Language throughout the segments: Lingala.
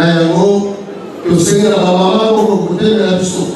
yango tosengela bamama koko kotemela biso.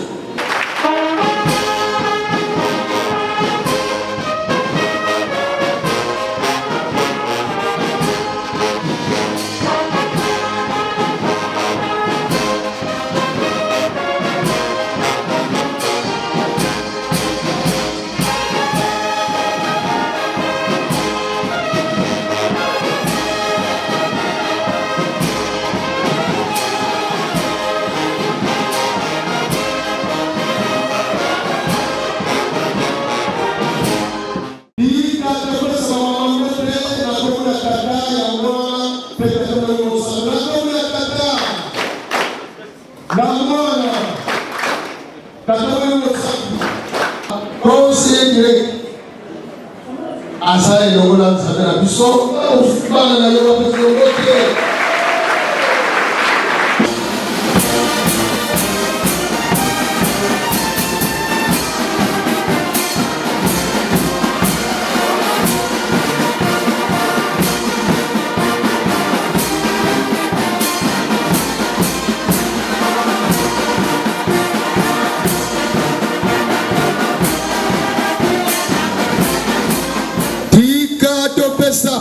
Asa elongola sabela biso ofubana na yo bapesongote.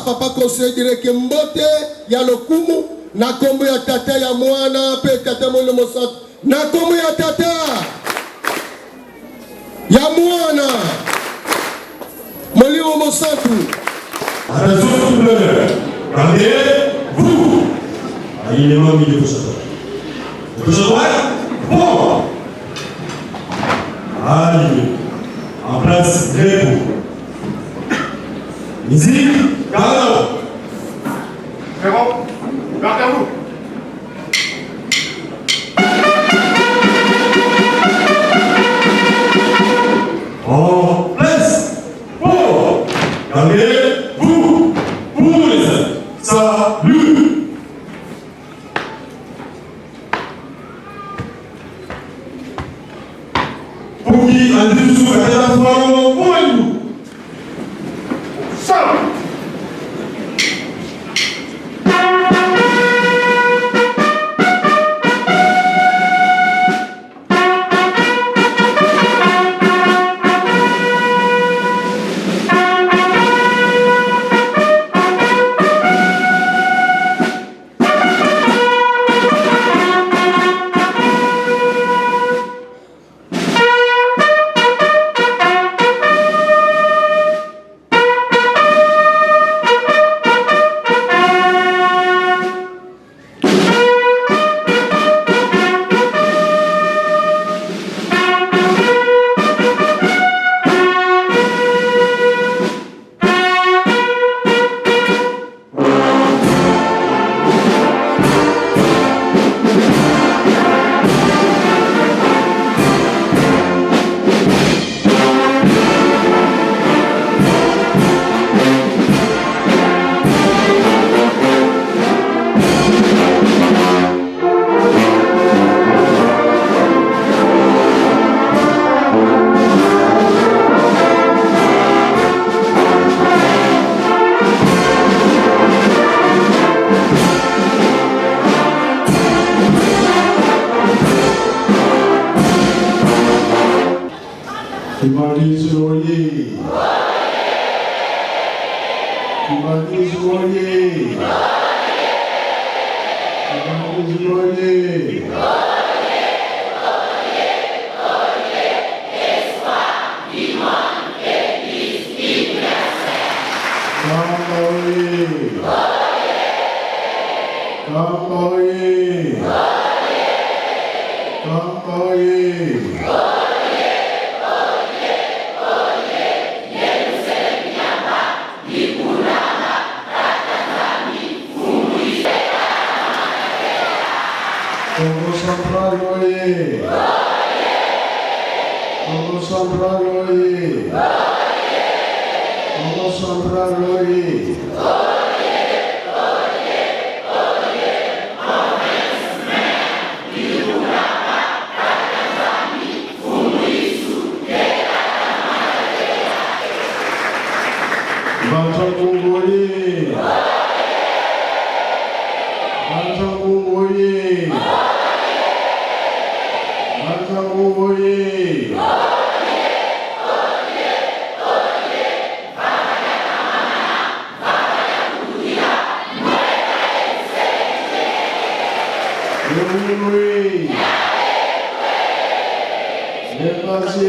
Papa conseil direke mbote ya lokumu na kombo ya tata ya mwana pe tata mwana mosat na kombo ya tata ya mwana molimo mosatu Rendez-vous. Il est mort milieu de ça. Bon. Allez. En place, debout. Musique, gardez-vous. C'est bon. Gardez-vous. En place. Bon. Gardez-vous. Pour les uns. Salut. Pour qui en dessous la tête pour vous. Oui. Emati.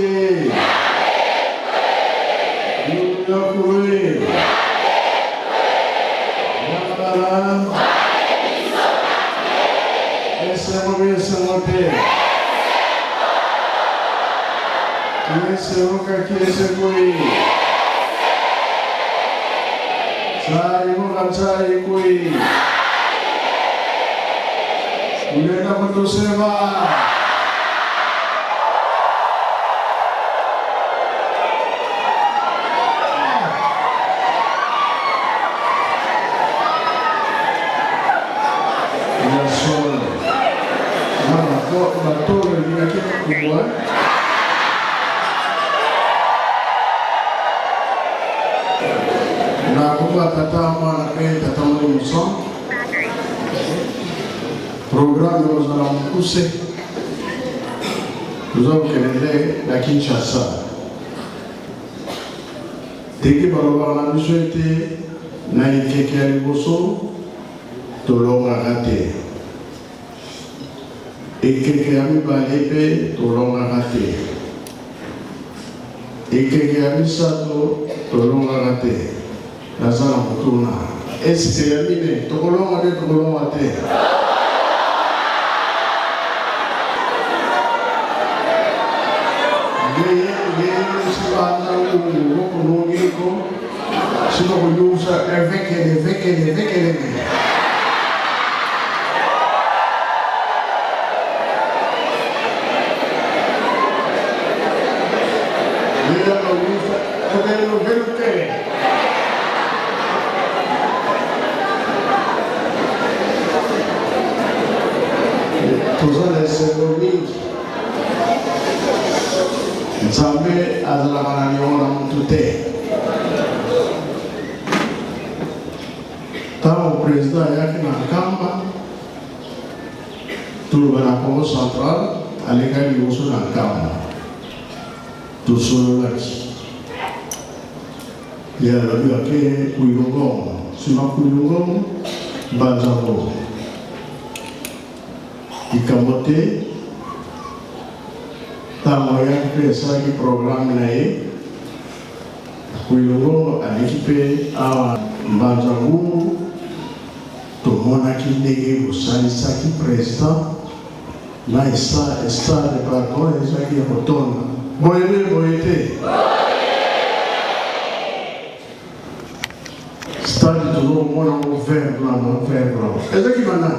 Oui. Programme nous allons pousser. Nous avons créé la Kinshasa. Dès que nous avons la souhaité, nous avons été bosso, tout le monde a raté. Et quelqu'un a mis balépé, tout le monde a raté. Et quelqu'un a mis ça, tout le monde a raté. La salle en tourne. Est-ce que c'est terminé? Tout le monde a dit, tout le monde a raté. Nzambe azalaka na liongo na mutu te. Ntango président ayaki na nkamba toloba na Congo central alekaki liboso na nkamba tosololaki ye alobaki kuilongomo nsima kuilongomo banzango likambo te. Ntango ayaki mpe esalaki programme na ye kuilongo aleki mpe awa mbanzangu tomonaki ndenge bosalisaki président na estade pardon ezalaki ya kotonda boyebe boye te stade tozomona ngo vert blanc ezalaki bana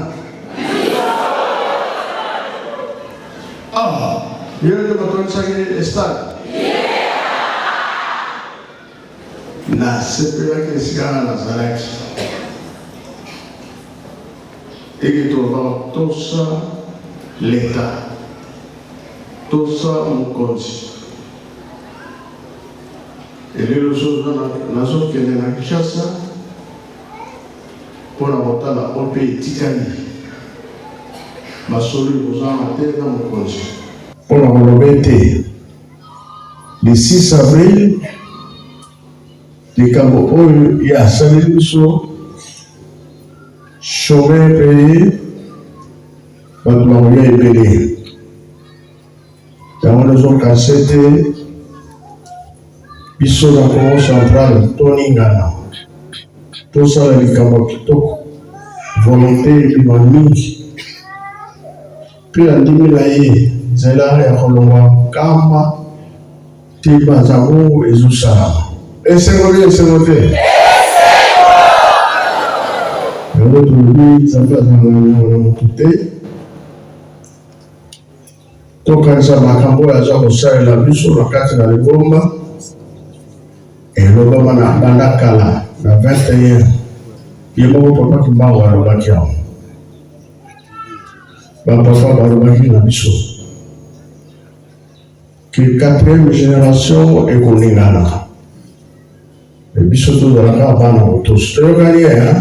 yeye ndio batonisaki estade na sepelaki esika nazalaki eke toloba tosa leta tosa mokonzi elelo sozo nazokende na Kinshasa mpona kotala o mpe etikali basoli kozala te na mokonzi mpona koloba te le 6 avril likambo oyo yasaleli biso chômeur payé bato bakolia ebele yango nazokase te biso na Congo central toningana tosala likambo kitoko volonté ebima mingi mpe andimi na ye nzela ya kolongwa nkamba te banzango ezosalama esengo te yango tolobi nzambe azala na motu te tokanisa makambo oyo aza kosalela biso na kati na libomba elobama na banda kala na 21 ye moko papa Kimbangu alobaki yango bapapa balobaki na biso ke 4e génération ekoningana biso tozalaka bana botosi toyokani ye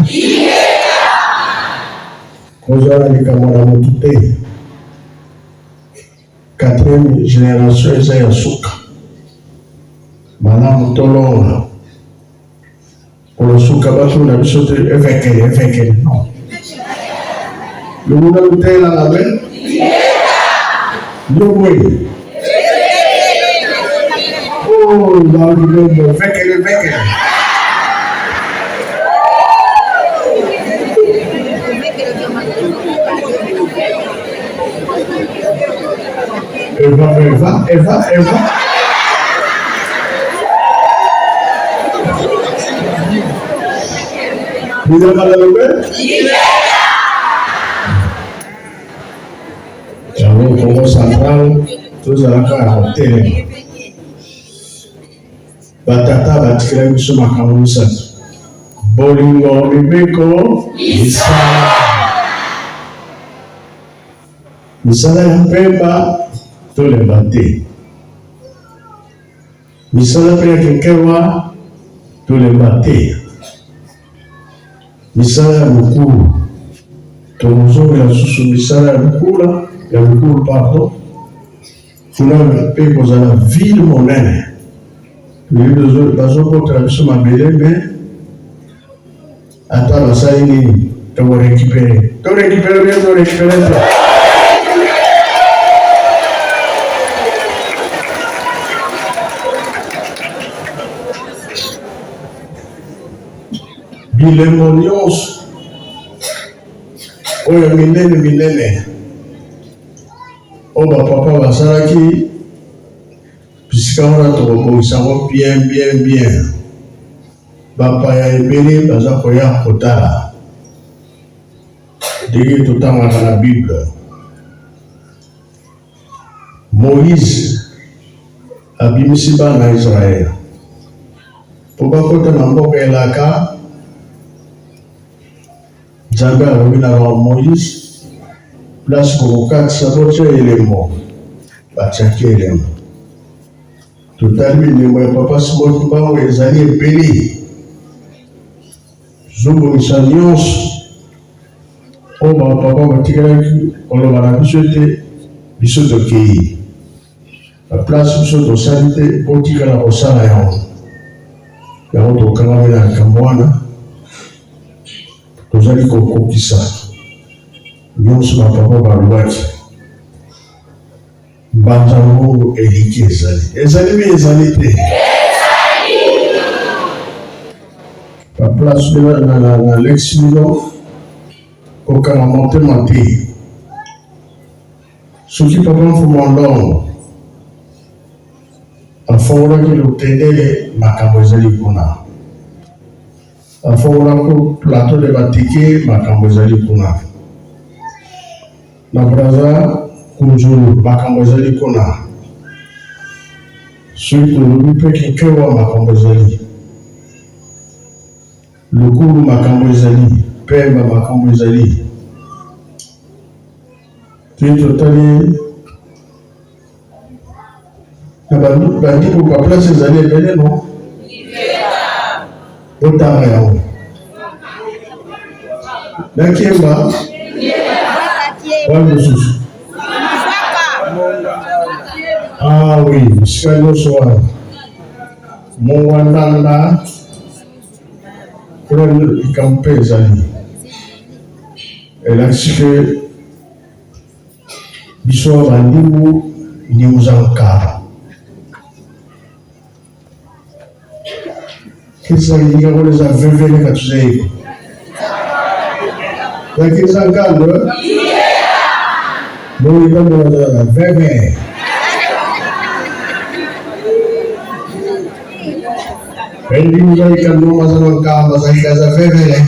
kozala likambo na motu te 4e génération eza ya suka malamu tolonga kola suka bato na biso te evekele non Le monde est là la main. Le oh, là, le vec. Eva. Vous avez mal à l'ouvert? J'avoue, Congo central, tous à la carte, télé. Batata, batikira biso makambo misatu. Bolingo, mibeko, misala ya mpemba, tolemba te. Misala mpe ya kekewa, tolemba te. Misala ya mukulu, tozongela susu misala ya mukulu pardon. Tuna mpe kozala ville monene. Bazokotela biso mabele me ata basali nini tokorekipere bien. Bilembo nyonso oyo minene oyo bapapa basalaki bisika wana tokobongisango bien. Bapaya ebele baza koya kotala ndenge totangaka na Bible. Moïse abimisi bana ya Israele po bakota na mboka elaka. Nzambe alobi na Moïse place kokokatisa botia elembo, batiaki elembo. Totali bilembo ya papa Kimbangu ezali ebele. Zobongisa nyonso oyo bapapa batikalaki koloba na biso ete biso tokei. Baplace biso tosali te botikala kosala yango tokangami na likambo wana. Tozali kokokisa nyonso bapapa balobaki. Banzango eliki ezali te. La place de la l'ex-million au Canada monté. Ce qui peut pas faire mon a fora que le télé makambo ezali kuna. A fora que plateau de batike makambo ezali kuna. Na braza kunjuru makambo ezali kuna. Celui que le peut kekewa makambo ezali. Lukulu makambo ezali, pemba makambo ezali. Totali na bandiku kwa place ezali ebele no? Otanga yango. Na Kimba walususu. Ah oui, sikano soa. Mwandanda pour le camper ezali. Elle a dit que biso bandiku ni uzankara. Kisa yinga kwa za vevele katuzeko. Lakini zankalo? Boni kama za veve. Hindi mo sa ikan mo masanong kama sa ika sa vevele.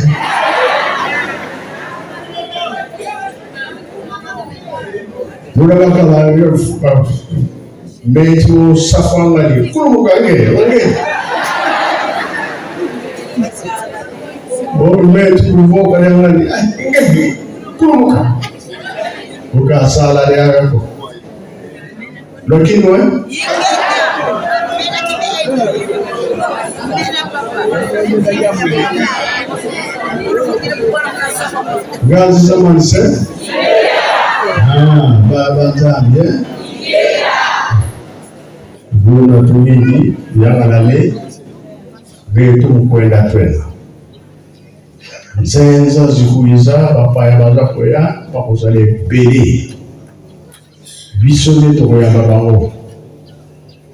Muna bakala mbeti mo safangani. Kulo mo kage. Boni mbeti kuvoka nyangani. Ingebi. Kulo mo ka. Muka sala de agako. Lokino Gazi zamani se? Baba Zambia. Buna tumidi yangalale vetu mkwenda twena. Zenza zikuiza bapaya baza koya bakozale bele biso nde tokoyamba bango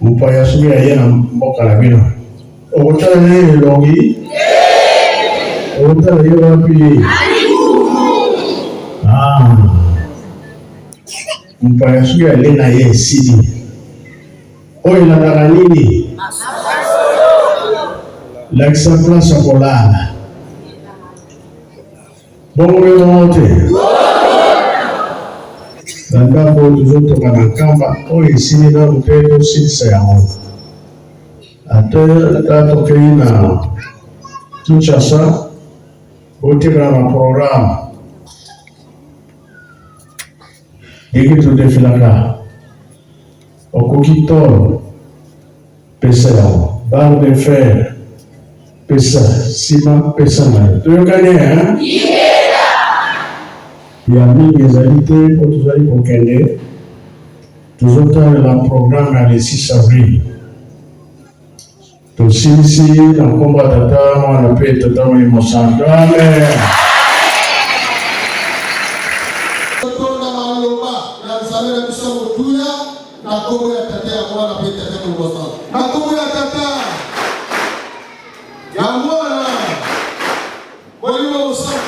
mopaya soki aye na mboka na bino okotala ye elongi okotala ye wapi mopaya soki ale na ye esili oyo elandaka nini lakisa place ya kolala bongo bino te na ndako tozotonga na nkamba oyo esili nano mpe tosilisa yango ata tokei na Kinshasa otekala na programe eki todefilaka okoki tolo pesa yango barre de fer pesa sima pesa na yo toyokani ya mingi ezali te mpo tozali kokende tozotalela programme ya le 6 avril tosilisi na nkombo ya tata mwana mpe tata molimo santo amen. Totonda maloba ya nzambe biso motuya na nkombo ya tata ya mwana mpe tata molimo santo na nkombo ya tata ya mwana molimo santo.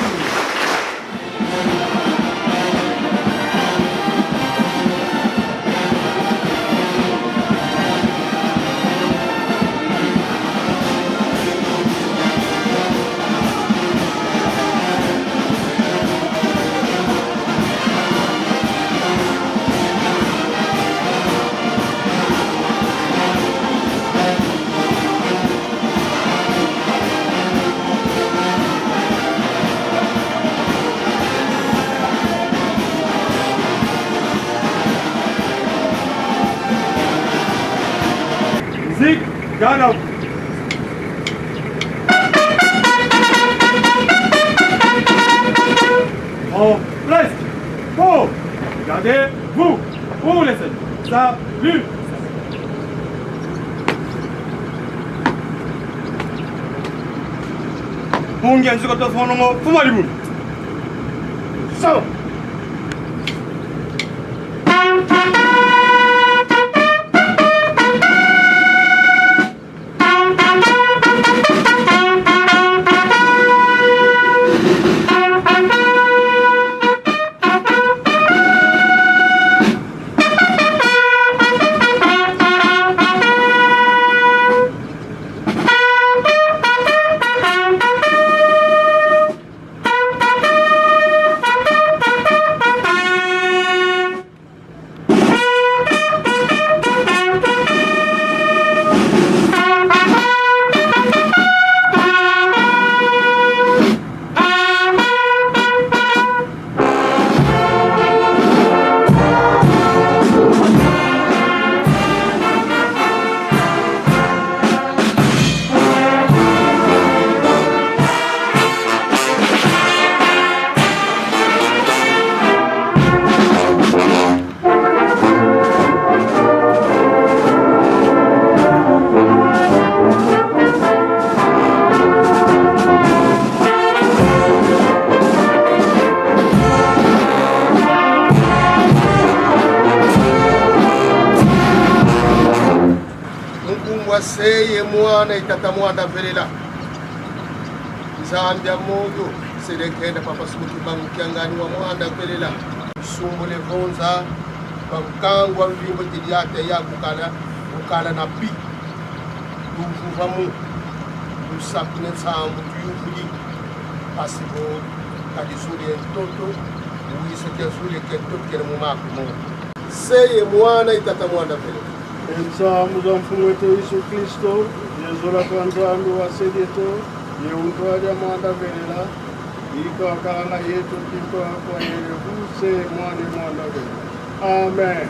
Musique, Ghana. En place, pour gardez-vous pour les scènes. Salut. Mungi anzuka tofono mo fumalimu. So. Seye mwana itata mwana velela Zambia modo sedekenda papa suku Kimbangu Kiangani wa mwana velela sumbule vonza bakangwa vimbo tiliate ya kukala na pi tuvuvamu usakune tsambu tuyukuli pasibo kadizuli entoto uise kezuli kentoto kene mumaku mo seye mwana itata mwana velela Ensamu za mfumu wetu Yesu Kristo, yezola kwa nzambi wa sedeto, ye untwaja mwanda velela, iko wakala yetu kiko kwa yele huse mwanda velela. Amen.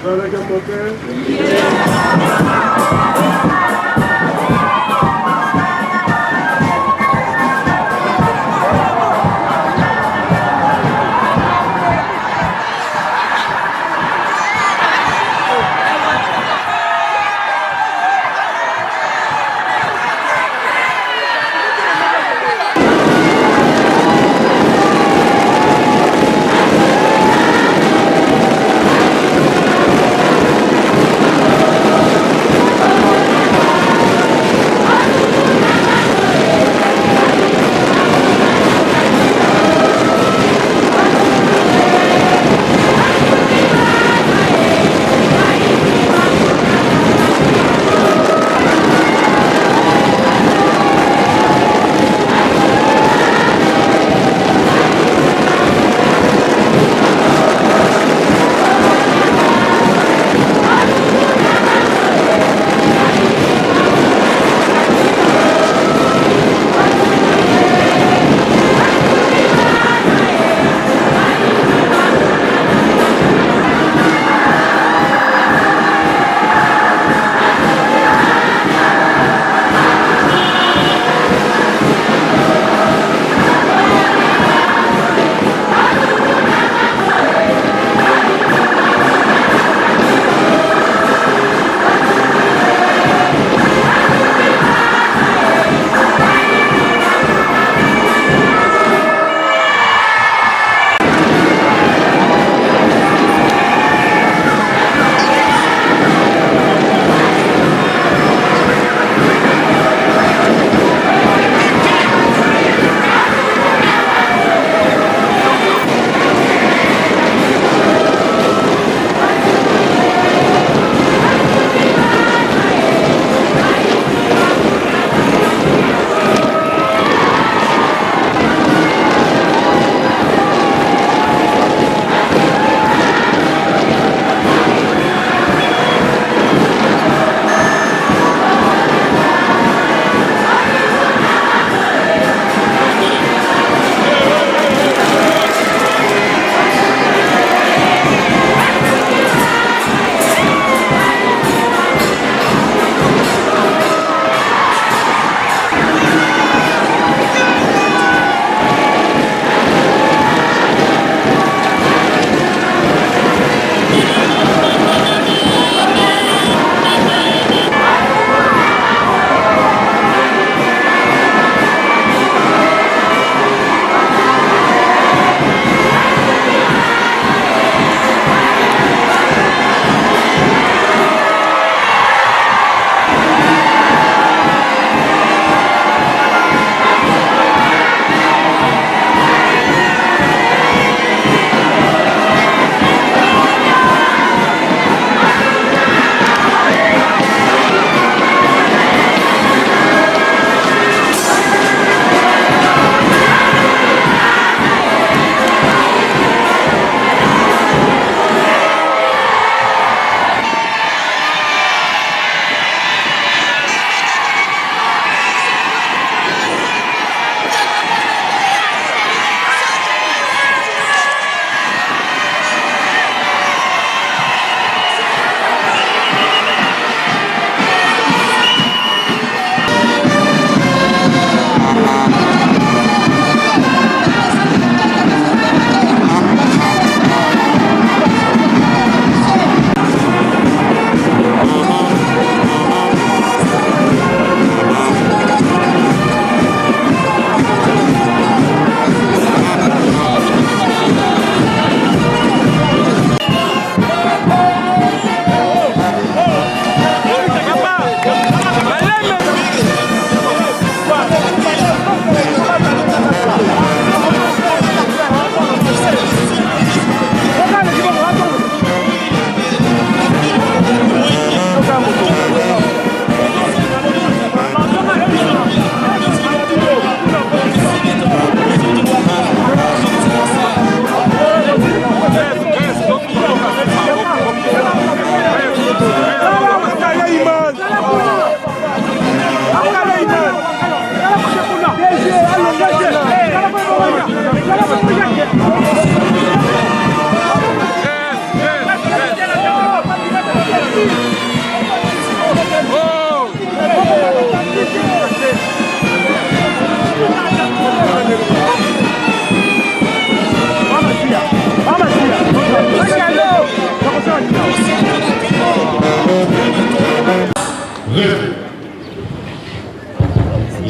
Baraka mboke.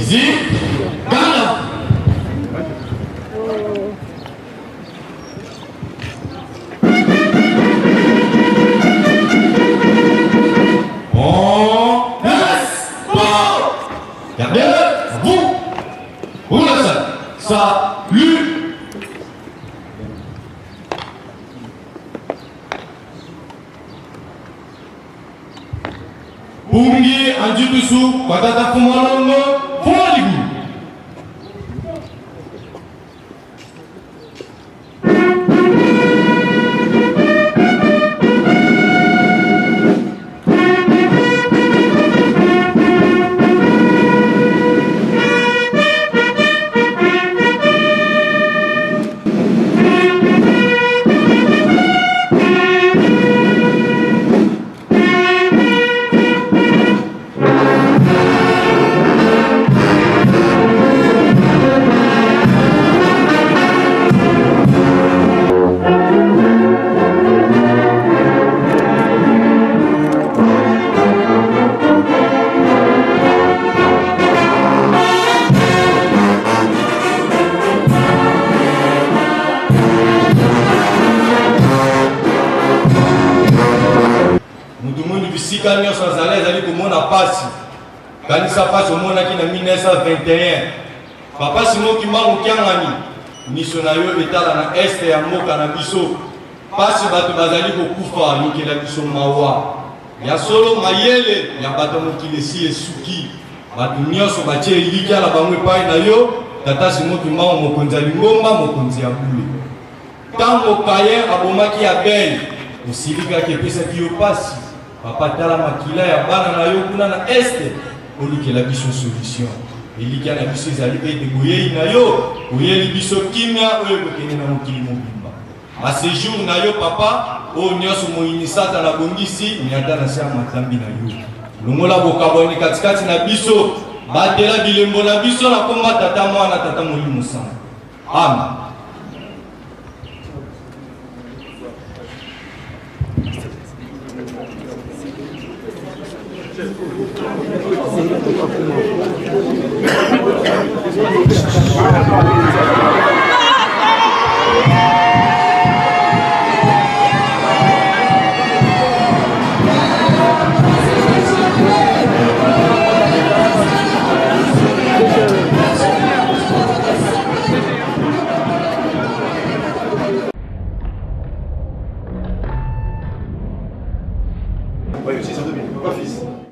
musique, Ghana. On laisse pas. Gardez vous. Vous le savez. Salut. Bungi anjitusu patata fumalongo fumaligu. Kanyo Sanzalais ali komona pasi kanisa pasi omona ki na 1921 papa Simon Kimbangu Kiangani miso na yo etala na este ya mboka na biso pasi bato bazali kokufa yokela biso mawa ya solo mayele ya bato mokili si esuki bato nyonso batie eliki ala bango epai na yo tata Simon Kimbangu mokonzi ya lingomba mokonzi ya bule ntango Kayen abomaki Abel osilika epesaki yo pasi papa tala makila ya bana na yo kuna na este olukela biso solution elikia na biso ezali ete boyeyi na yo oyeli biso kimia oyo kokende na mokili mobimba basejour na yo papa oyo nyonso moinisata na bongisi miata na se ya matambi na yo longola bokaboni katikati na biso batela bilembo na biso na komba tata mwana tata molimo sana amen. Thank you.